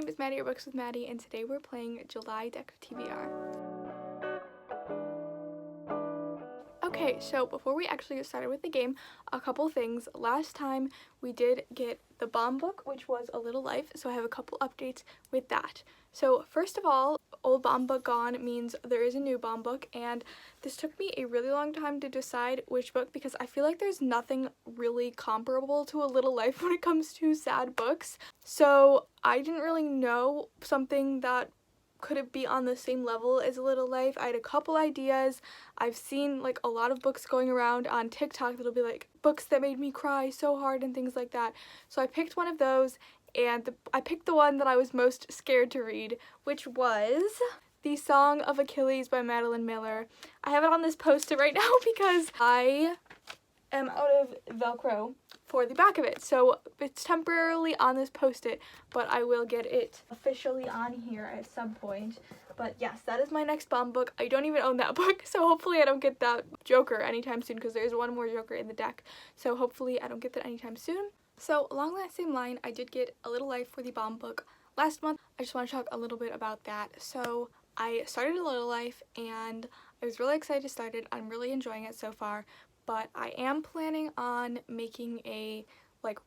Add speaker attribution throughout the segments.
Speaker 1: name is Maddie or Books with Maddie, and today we're playing July Deck of TBR. Okay, so before we actually get started with the game, a couple things. Last time we did get the bomb book, which was A Little Life, so I have a couple updates with that. So first of all, old bomb book gone means there is a new bomb book, and this took me a really long time to decide which book because I feel like there's nothing really comparable to A Little Life when it comes to sad books. So I didn't really know something that could it be on the same level as A Little Life. I had a couple ideas. I've seen like a lot of books going around on TikTok that'll be like books that made me cry so hard and things like that. So I picked one of those, and I picked the one that I was most scared to read, which was The Song of Achilles by Madeline Miller. I have it on this post-it right now because I am out of Velcro for the back of it, so it's temporarily on this post-it, but I will get it officially on here at some point. But yes, that is my next bomb book. I don't even own that book, so hopefully I don't get that Joker anytime soon because there's one more Joker in the deck, so hopefully I don't get that anytime soon. So along that same line, I did get A Little Life for the bomb book last month. I just want to talk a little bit about that. So I started A Little Life and I was really excited to start it. I'm really enjoying it so far. But I am planning on making a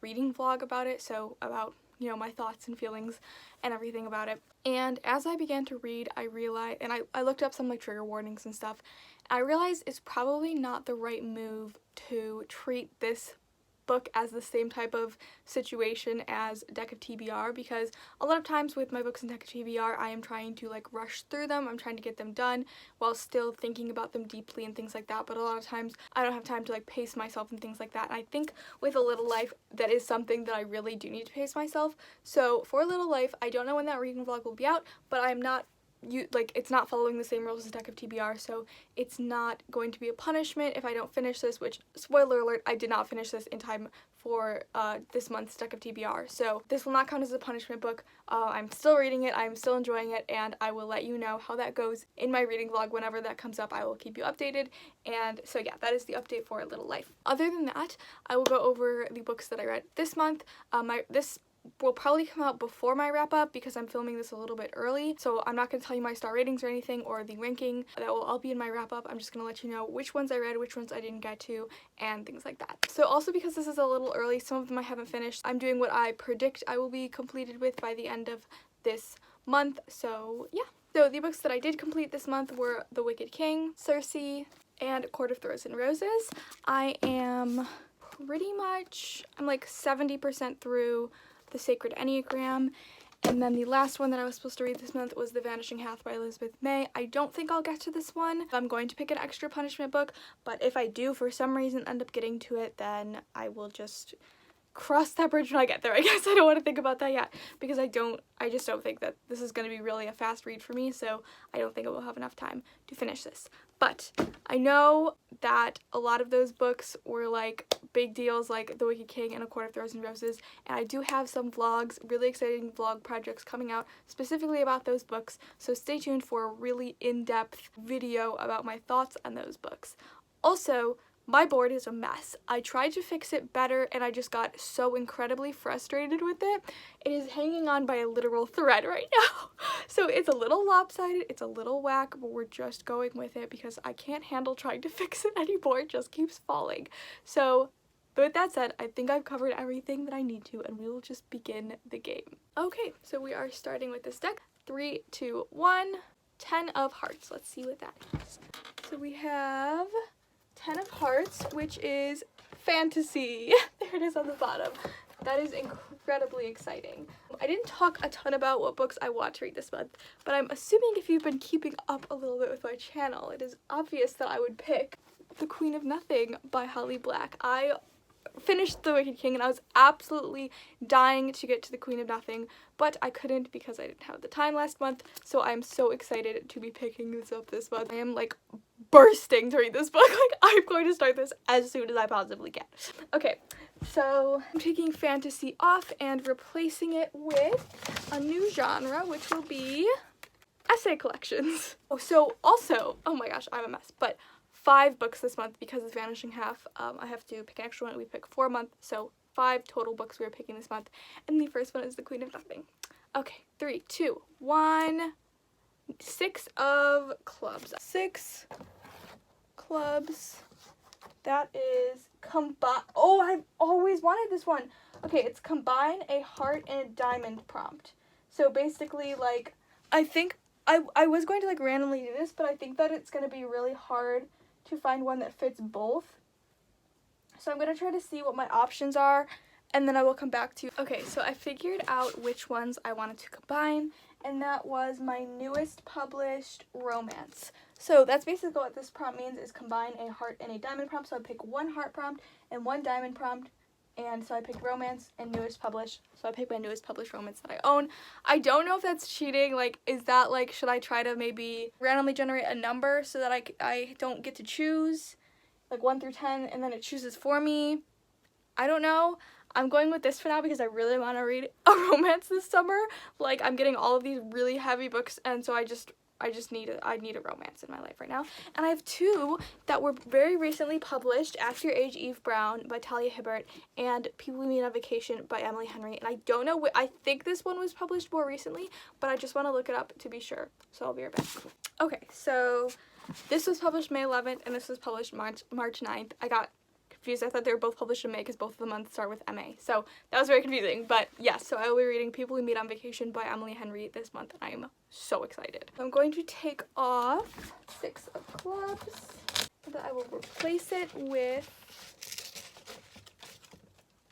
Speaker 1: reading vlog about it, so about, you know, my thoughts and feelings and everything about it. And as I began to read, I realized, and I looked up some trigger warnings and stuff, and I realized it's probably not the right move to treat this book as the same type of situation as Deck of TBR, because a lot of times with my books in Deck of TBR I am trying to rush through them. I'm trying to get them done while still thinking about them deeply and things like that, but a lot of times I don't have time to pace myself and things like that, and I think with A Little Life that is something that I really do need to pace myself. So for A Little Life, I don't know when that reading vlog will be out, but I'm not it's not following the same rules as Deck of TBR, so it's not going to be a punishment if I don't finish this, which, spoiler alert, I did not finish this in time for this month's Deck of TBR, so this will not count as a punishment book. I'm still reading it, I'm still enjoying it, and I will let you know how that goes in my reading vlog. Whenever that comes up, I will keep you updated. And so yeah, that is the update for A Little Life. Other than that, I will go over the books that I read this month. This will probably come out before my wrap up because I'm filming this a little bit early, so I'm not going to tell you my star ratings or anything or the ranking. That will all be in my wrap up. I'm just going to let you know which ones I read, which ones I didn't get to, and things like that. So also because this is a little early, some of them I haven't finished. I'm doing what I predict I will be completed with by the end of this month, so yeah. So the books that I did complete this month were The Wicked King, Circe, and Court of Thorns and Roses. I am pretty much, I'm 70% through The Sacred Enneagram, and then the last one that I was supposed to read this month was The Vanishing Half by Elizabeth May. I don't think I'll get to this one. I'm going to pick an extra punishment book, but if I do for some reason end up getting to it, then I will just cross that bridge when I get there. I guess I don't want to think about that yet because I just don't think that this is going to be really a fast read for me, so I don't think I will have enough time to finish this. But I know that a lot of those books were big deals, like The Wicked King and A Court of Thorns and Roses, and I do have some vlogs, really exciting vlog projects coming out specifically about those books, so stay tuned for a really in-depth video about my thoughts on those books. Also, my board is a mess. I tried to fix it better and I just got so incredibly frustrated with it. It is hanging on by a literal thread right now. So it's a little lopsided, it's a little whack, but we're just going with it because I can't handle trying to fix it anymore. It just keeps falling. So with that said, I think I've covered everything that I need to, and we will just begin the game. Okay, so we are starting with this deck. 3, 2, 1. 10 of Hearts. Let's see what that is. So we have 10 of Hearts, which is fantasy. There it is on the bottom. That is incredibly exciting. I didn't talk a ton about what books I want to read this month, but I'm assuming if you've been keeping up a little bit with my channel, it is obvious that I would pick The Queen of Nothing by Holly Black. I finished The Wicked King and I was absolutely dying to get to The Queen of Nothing, but I couldn't because I didn't have the time last month, so I'm so excited to be picking this up this month. I am bursting to read this book. I'm going to start this as soon as I possibly can. Okay, so I'm taking fantasy off and replacing it with a new genre, which will be essay collections. Oh, so also, oh my gosh, I'm a mess, but 5 books this month because it's Vanishing Half. I have to pick an extra one. We pick 4 a month, so 5 total books we are picking this month, and the first one is The Queen of Nothing. Okay, 3, 2, 1. 6 of clubs. 6 clubs. That is combine. Oh, I've always wanted this one. Okay, it's combine a heart and a diamond prompt. So basically, like, I think I was going to like randomly do this, but I think that it's going to be really hard to find one that fits both. So I'm going to try to see what my options are, and then I will come back to you. Okay, so I figured out which ones I wanted to combine, and that was my newest published romance. So that's basically what this prompt means, is combine a heart and a diamond prompt. So I pick one heart prompt and one diamond prompt, and so I picked romance and newest published. So I picked my newest published romance that I own. I don't know if that's cheating. Like, is that like, should I try to maybe randomly generate a number so that I don't get to choose, like 1 through 10, and then it chooses for me? I don't know. I'm going with this for now because I really want to read a romance this summer. Like, I'm getting all of these really heavy books, and so I need a romance in my life right now. And I have 2 that were very recently published: Ask Your Age, Eve Brown by Talia Hibbert and People We Meet on Vacation by Emily Henry. And I don't know, I think this one was published more recently, but I just want to look it up to be sure. So I'll be right back. Okay, so this was published May 11th and this was published March 9th. I got confused. I thought they were both published in May because both of the months start with MA. So that was very confusing. But yes, so I will be reading People We Meet on Vacation by Emily Henry this month, and I am so excited. I'm going to take off 6 of clubs, and I will replace it with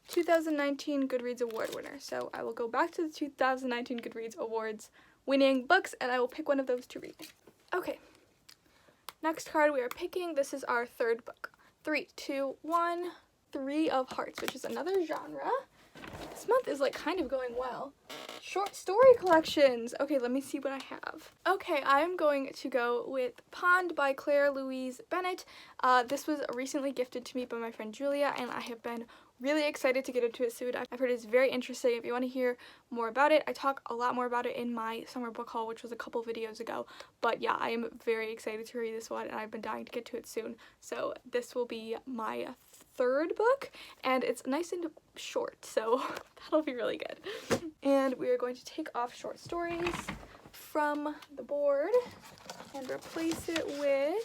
Speaker 1: 2019 Goodreads Award winner. So I will go back to the 2019 Goodreads Awards winning books, and I will pick one of those to read. Okay, next card we are picking. This is our 3rd book. 3, 2, 1, 3 of Hearts, which is another genre. This month is like kind of going well. Short story collections. Okay, let me see what I have. Okay, I am going to go with Pond by Claire Louise Bennett. This was recently gifted to me by my friend Julia, and I have been really excited to get into it soon. I've heard it's very interesting. If you want to hear more about it, I talk a lot more about it in my summer book haul, which was a couple videos ago. But yeah, I am very excited to read this one, and I've been dying to get to it soon. So this will be my 3rd book, and it's nice and short, so that'll be really good. And we are going to take off short stories from the board and replace it with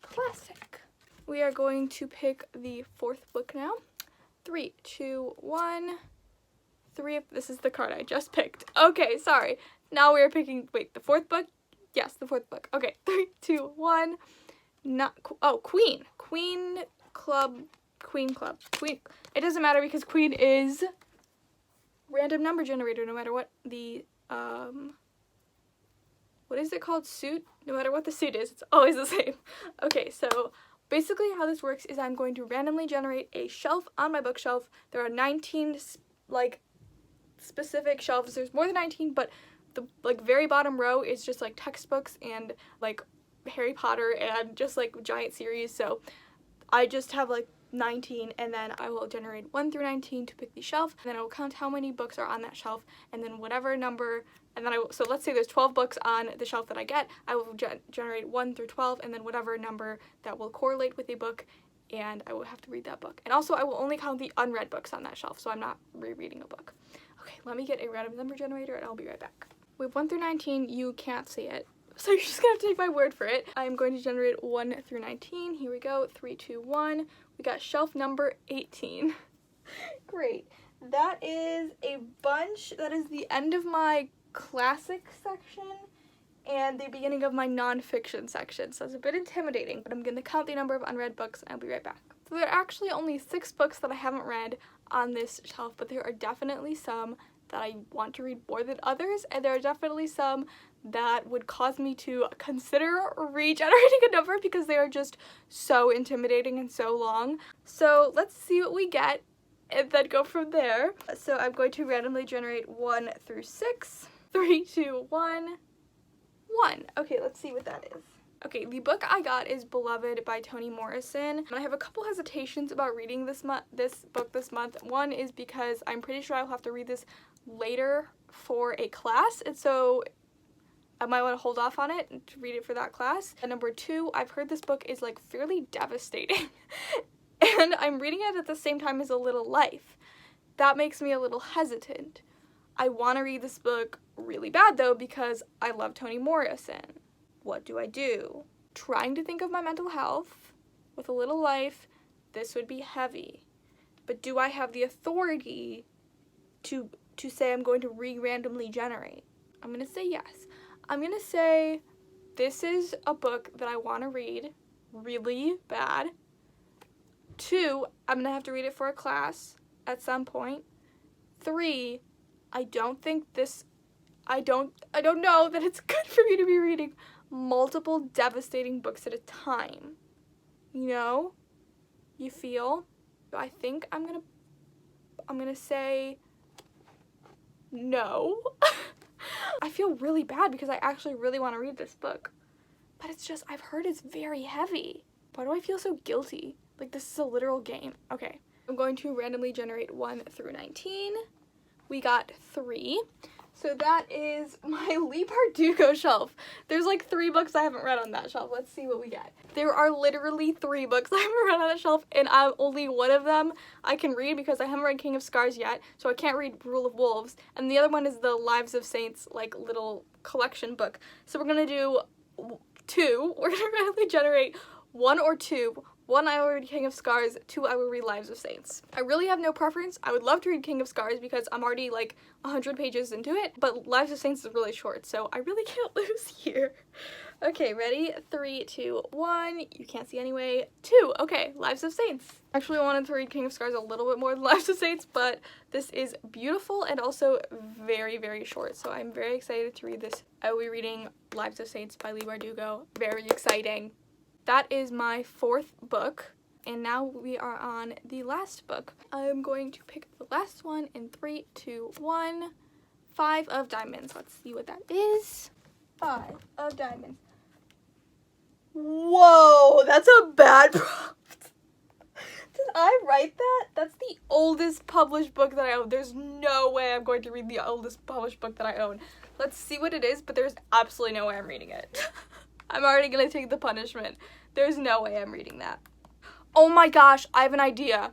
Speaker 1: classic. We are going to pick the 4th book now. 3, 2, 1, 3. This is the card I just picked. Okay, sorry. Now we are picking, wait, the 4th book? Yes, the 4th book. Okay, 3, 2, 1. Queen. Queen Club. It doesn't matter because Queen is random number generator no matter what the, what is it called? Suit? No matter what the suit is, it's always the same. Okay, so basically how this works is I'm going to randomly generate a shelf on my bookshelf. There are 19 like specific shelves. There's more than 19, but the like very bottom row is just like textbooks and like Harry Potter and just like giant series. So I just have like 19, and then I will generate 1 through 19 to pick the shelf, and then I will count how many books are on that shelf, and then whatever number, and then so let's say there's 12 books on the shelf that I get, I will generate 1 through 12, and then whatever number that will correlate with a book, and I will have to read that book. And also I will only count the unread books on that shelf, so I'm not rereading a book. Okay, let me get a random number generator, and I'll be right back. With 1 through 19, you can't see it, so you're just gonna have to take my word for it. I'm going to generate 1 through 19. Here we go. 3, 2, 1. We got shelf number 18. Great. That is a bunch. That is the end of my classic section and the beginning of my nonfiction section. So it's a bit intimidating, but I'm going to count the number of unread books and I'll be right back. So there are actually only 6 books that I haven't read on this shelf, but there are definitely some that I want to read more than others, and there are definitely some that would cause me to consider regenerating a number because they are just so intimidating and so long. So let's see what we get and then go from there. So I'm going to randomly generate 1 through 6. 3, 2, 1. 1. Okay, let's see what that is. Okay, the book I got is Beloved by Toni Morrison. I have a couple hesitations about reading this book this month. One is because I'm pretty sure I'll have to read this later for a class, and so I might want to hold off on it to read it for that class. And number 2, I've heard this book is like fairly devastating and I'm reading it at the same time as A Little Life. That makes me a little hesitant. I want to read this book really bad, though, because I love Toni Morrison. What do I do? Trying to think of my mental health. With a little life, this would be heavy. But do I have the authority to say I'm going to randomly generate? I'm going to say yes. I'm going to say this is a book that I want to read really bad. 2, I'm going to have to read it for a class at some point. 3, I don't know that it's good for me to be reading multiple devastating books at a time. You know? You feel? I think I'm gonna say no. I feel really bad because I actually really want to read this book. But it's just, I've heard it's very heavy. Why do I feel so guilty? Like, this is a literal game. Okay. I'm going to randomly generate 1 through 19. We got 3. So that is my Leigh Bardugo shelf. There's like 3 books I haven't read on that shelf. Let's see what we get. There are literally 3 books I haven't read on that shelf, and only one of them I can read because I haven't read King of Scars yet, so I can't read Rule of Wolves. And the other one is the Lives of Saints, like, little collection book. So we're gonna do 2. We're gonna randomly generate 1 or 2. 1, I will read King of Scars. 2, I will read Lives of Saints. I really have no preference. I would love to read King of Scars because I'm already like 100 pages into it, but Lives of Saints is really short, so I really can't lose here. Okay, ready? 3, 2, 1. You can't see anyway. 2. Okay, Lives of Saints. Actually, I wanted to read King of Scars a little bit more than Lives of Saints, but this is beautiful and also very, very short, so I'm very excited to read this. I will be reading Lives of Saints by Leigh Bardugo. Very exciting. That is my 4th book, and now we are on the last book. I'm going to pick the last one in 3, 2, 1. 5 of Diamonds. Let's see what that is. 5 of Diamonds. Whoa, that's a bad prompt. Did I write that? That's the oldest published book that I own. There's no way I'm going to read the oldest published book that I own. Let's see what it is, but there's absolutely no way I'm reading it. I'm already gonna take the punishment. There's no way I'm reading that. Oh my gosh, I have an idea.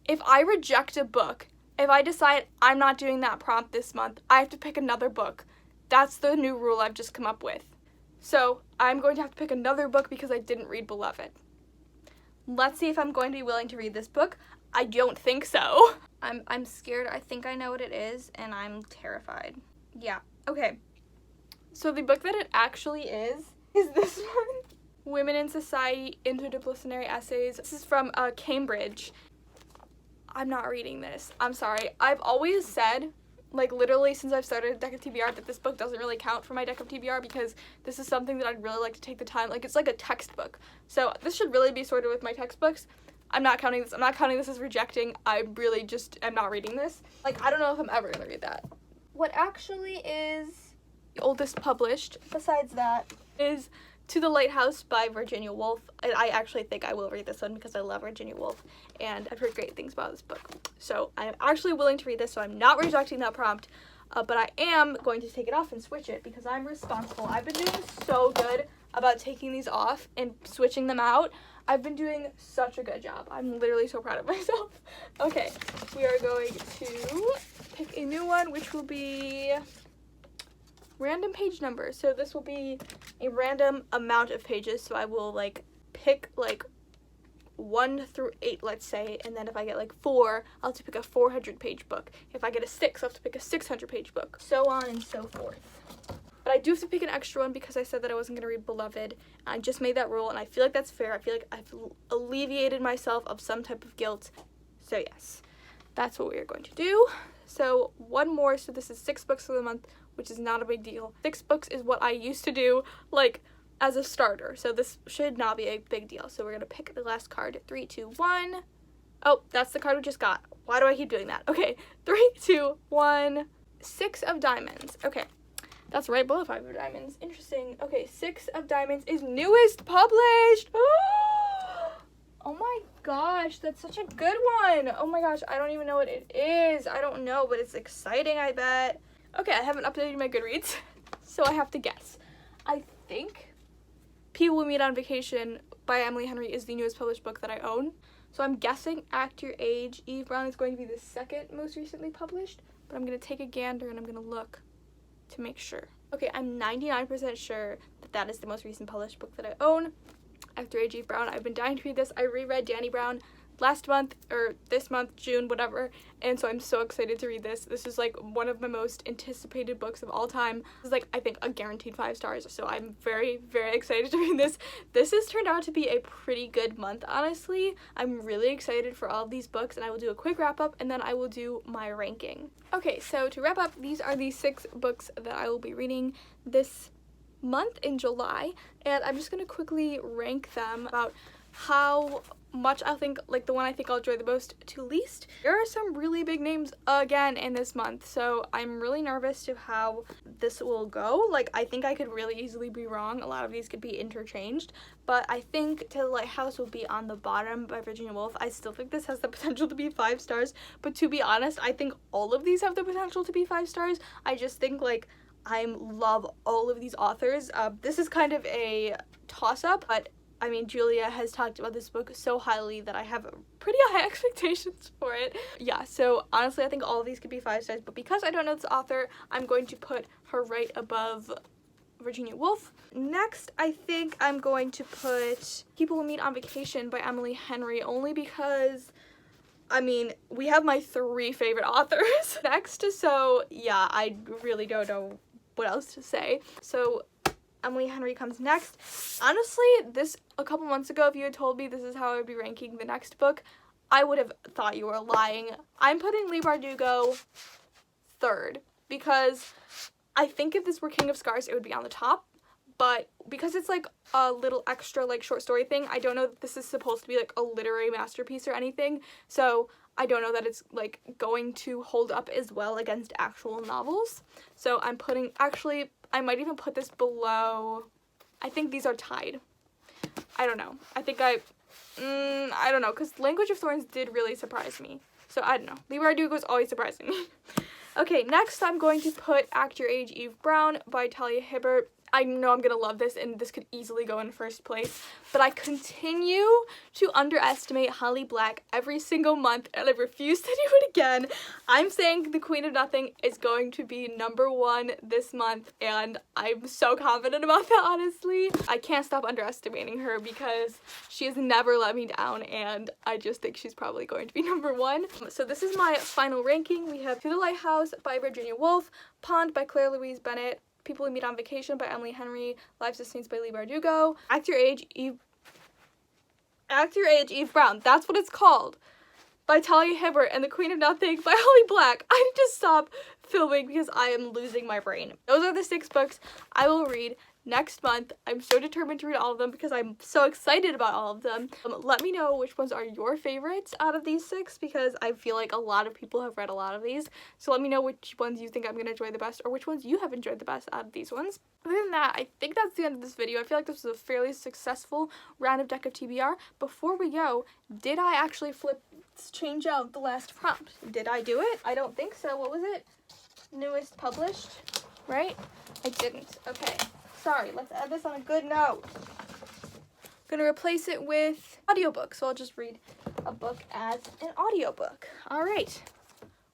Speaker 1: If I reject a book, if I decide I'm not doing that prompt this month, I have to pick another book. That's the new rule I've just come up with. So I'm going to have to pick another book because I didn't read Beloved. Let's see if I'm going to be willing to read this book. I don't think so. I'm scared. I think I know what it is, and I'm terrified. Yeah, okay. So the book that it actually is this one. Women in Society, Interdisciplinary Essays. This is from Cambridge. I'm not reading this. I'm sorry. I've always said, like, literally since I've started Deck of TBR, that this book doesn't really count for my Deck of TBR because this is something that I'd really like to take the time. Like, it's like a textbook. So this should really be sorted with my textbooks. I'm not counting this. I'm not counting this as rejecting. I really just am not reading this. Like, I don't know if I'm ever going to read that. What actually is the oldest published, besides that, is To the Lighthouse by Virginia Woolf. I actually think I will read this one because I love Virginia Woolf, and I've heard great things about this book. So I am actually willing to read this, so I'm not rejecting that prompt, but I am going to take it off and switch it because I'm responsible. I've been doing so good about taking these off and switching them out. I've been doing such a good job. I'm literally so proud of myself. Okay, we are going to pick a new one, which will be random page number. So this will be a random amount of pages, so I will like pick like 1 through 8, let's say, and then if I get like 4, I'll have to pick a 400-page book. If I get a 6, I'll have to pick a 600-page book, so on and so forth. But I do have to pick an extra one because I said that I wasn't going to read Beloved. I just made that rule, and I feel like that's fair. I feel like I've alleviated myself of some type of guilt. So yes, that's what we are going to do. So one more, so this is 6 books for the month, which is not a big deal. 6 books is what I used to do, like, as a starter, so this should not be a big deal. So we're gonna pick the last card. 3, 2, 1. Oh, that's the card we just got. Why do I keep doing that? Okay, 3, 2, 1. 6 of Diamonds. Okay, that's right below 5 of Diamonds. Interesting. Okay, 6 of Diamonds is newest published. Oh my gosh, that's such a good one. Oh my gosh, I don't even know what it is. I don't know, but it's exciting, I bet. Okay, I haven't updated my Goodreads, so I have to guess. I think People We Meet on Vacation by Emily Henry is the newest published book that I own. So I'm guessing Act Your Age, Eve Brown is going to be the 2nd most recently published, but I'm going to take a gander and I'm going to look to make sure. Okay, I'm 99% sure that that is the most recent published book that I own. After Age Eve Brown. I've been dying to read this. I reread Danny Brown last month, or this month, June, whatever, and so I'm so excited to read this. This is like one of my most anticipated books of all time. This is like, I think, a guaranteed 5 stars, so I'm very, very excited to read this. This has turned out to be a pretty good month, honestly. I'm really excited for all of these books, and I will do a quick wrap up, and then I will do my ranking. Okay, so to wrap up, these are the 6 books that I will be reading this month in July, and I'm just gonna quickly rank them about how much I think, like the one I think I'll enjoy the most to least. There are some really big names again in this month, so I'm really nervous to how this will go. Like, I think I could really easily be wrong. A lot of these could be interchanged, but I think To the Lighthouse will be on the bottom by Virginia Woolf. I still think this has the potential to be 5 stars, but to be honest, I think all of these have the potential to be 5 stars. I just think, like, I love all of these authors. This is kind of a toss-up, but I mean, Julia has talked about this book so highly that I have pretty high expectations for it. Yeah, so honestly, I think all of these could be 5 stars, but because I don't know this author, I'm going to put her right above Virginia Woolf. Next, I think I'm going to put People Will Meet on Vacation by Emily Henry, only because, I mean, we have my 3 favorite authors. Next, so yeah, I really don't know what else to say. So Emily Henry comes next. Honestly, a couple months ago, if you had told me this is how I would be ranking the next book, I would have thought you were lying. I'm putting Leigh Bardugo 3rd, because I think if this were King of Scars, it would be on the top, but because it's like a little extra like short story thing, I don't know that this is supposed to be like a literary masterpiece or anything, so I don't know that it's like going to hold up as well against actual novels. So I'm putting, actually, I might even put this below, I think these are tied. I don't know. I think I don't know, because Language of Thorns did really surprise me. So I don't know. Leigh Bardugo's always surprising me. Okay, next I'm going to put Act Your Age, Eve Brown by Talia Hibbert. I know I'm gonna love this, and this could easily go in first place, but I continue to underestimate Holly Black every single month, and I refuse to do it again. I'm saying The Queen of Nothing is going to be #1 this month, and I'm so confident about that, honestly. I can't stop underestimating her because she has never let me down, and I just think she's probably going to be #1. So this is my final ranking. We have To the Lighthouse by Virginia Woolf, Pond by Claire Louise Bennett, People We Meet on Vacation by Emily Henry, Lives of Saints by Leigh Bardugo, Act Your Age, Eve Brown, that's what it's called, by Talia Hibbert, and The Queen of Nothing by Holly Black. I need to stop filming because I am losing my brain. Those are the 6 books I will read next month. I'm so determined to read all of them because I'm so excited about all of them. Let me know which ones are your favorites out of these 6, because I feel like a lot of people have read a lot of these. So let me know which ones you think I'm going to enjoy the best, or which ones you have enjoyed the best out of these ones. Other than that, I think that's the end of this video. I feel like this was a fairly successful round of Deck of TBR. Before we go, did I actually change out the last prompt? Did I do it? I don't think so. What was it? Newest published, right? I didn't. Okay. Sorry, let's add this on a good note. I'm gonna replace it with audiobook, so I'll just read a book as an audiobook. All right,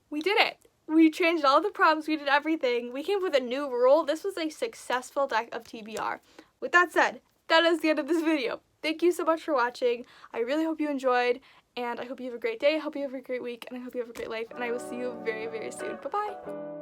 Speaker 1: we did it. We changed all the prompts, we did everything. We came up with a new rule. This was a successful Deck of TBR. With that said, that is the end of this video. Thank you so much for watching. I really hope you enjoyed, and I hope you have a great day, I hope you have a great week, and I hope you have a great life, and I will see you very, very soon. Bye-bye.